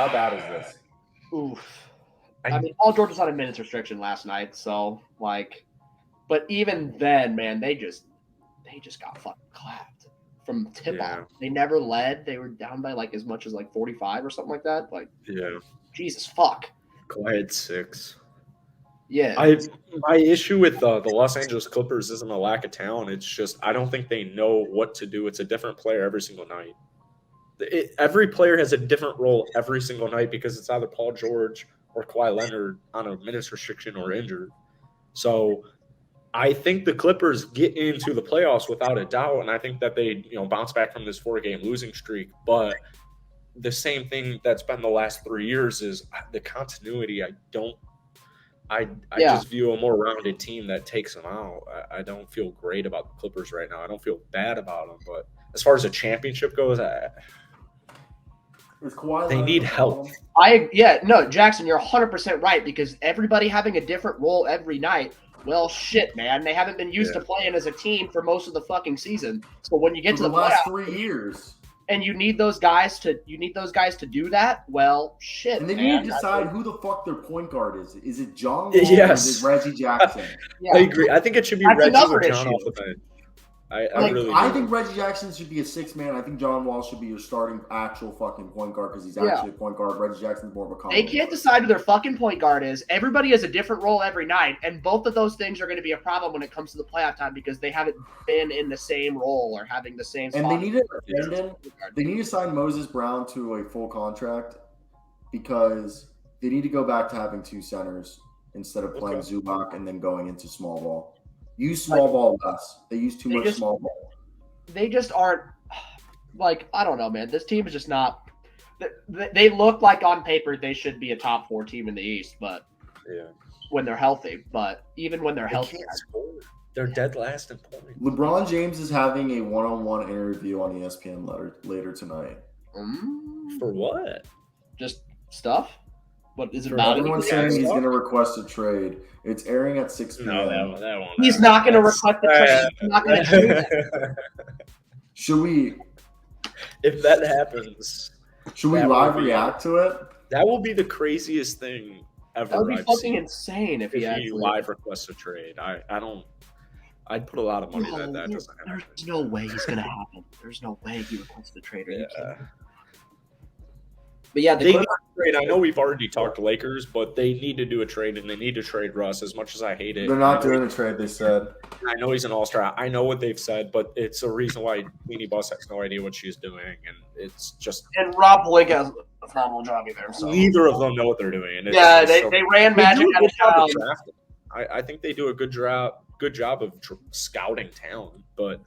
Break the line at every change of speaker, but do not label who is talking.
How bad is this?
Oof. I mean, Paul George was on a minutes restriction last night, so like, but even then, man, they just got fucking clapped from tip off. They never led. They were down by like as much as like 45 or something like that. Like, Jesus fuck.
Kawhi had 6.
Yeah.
My issue with the Los Angeles Clippers isn't a lack of talent. It's just I don't think they know what to do. It's a different player every single night. Every player has a different role every single night because it's either Paul George or Kawhi Leonard on a minutes restriction or injured. So I think the Clippers get into the playoffs without a doubt, and I think that they bounce back from this 4-game losing streak. But the same thing that's been the last 3 years is the continuity. I just view a more rounded team that takes them out. I don't feel great about the Clippers right now. I don't feel bad about them. But as far as a championship goes, they need help.
Jackson, you're 100% right because everybody having a different role every night. Well, shit, man. They haven't been used to playing as a team for most of the fucking season. So when you get to the
last 3 years,
and you need those guys to do that, well, shit.
And they need to decide who the fuck their point guard is. Is it John Wall
or
is it Reggie Jackson?
I agree. I think it should be Reggie or John off the bench. I
think Reggie Jackson should be a 6-man. I think John Wall should be your starting actual fucking point guard because he's actually a point guard. Reggie Jackson's more of a compliment.
They can't decide who their fucking point guard is. Everybody has a different role every night, and both of those things are going to be a problem when it comes to the playoff time because they haven't been in the same role or having the same spot.
And they need to sign Moses Brown to a full contract because they need to go back to having 2 centers instead of playing Zubac and then going into small ball. Use small ball less. They use too much small ball.
They just aren't I don't know, man. This team is just not. They look like on paper they should be a top 4 team in the East, but when they're healthy. But even when they're healthy,
they're dead last in points.
LeBron James is having a one-on-one interview on ESPN later tonight.
For what?
Just stuff. What is it?
Everyone's saying he's going to request a trade. It's airing at 6 p.m.
No, that won't.
He's not going to request a trade. He's not going to do that.
Should we?
If that happens,
should we live react to it?
That will be the craziest thing ever.
That would be fucking insane if
he live requests a trade. I don't. I'd put a lot of money that doesn't happen.
There's no way he's going to happen. There's no way he requests a trade. But yeah,
they need a trade. I know we've already talked Lakers, but they need to do a trade, and they need to trade Russ. As much as I hate it,
they're not doing a trade. They said.
I know he's an all-star. I know what they've said, but it's a reason why Beanie Boss has no idea what she's doing, and it's just.
And Rob Pelinka has a phenomenal job either. So.
Neither of them know what they're doing. And
they ran Magic out of town.
I think they do a good job of scouting talent, but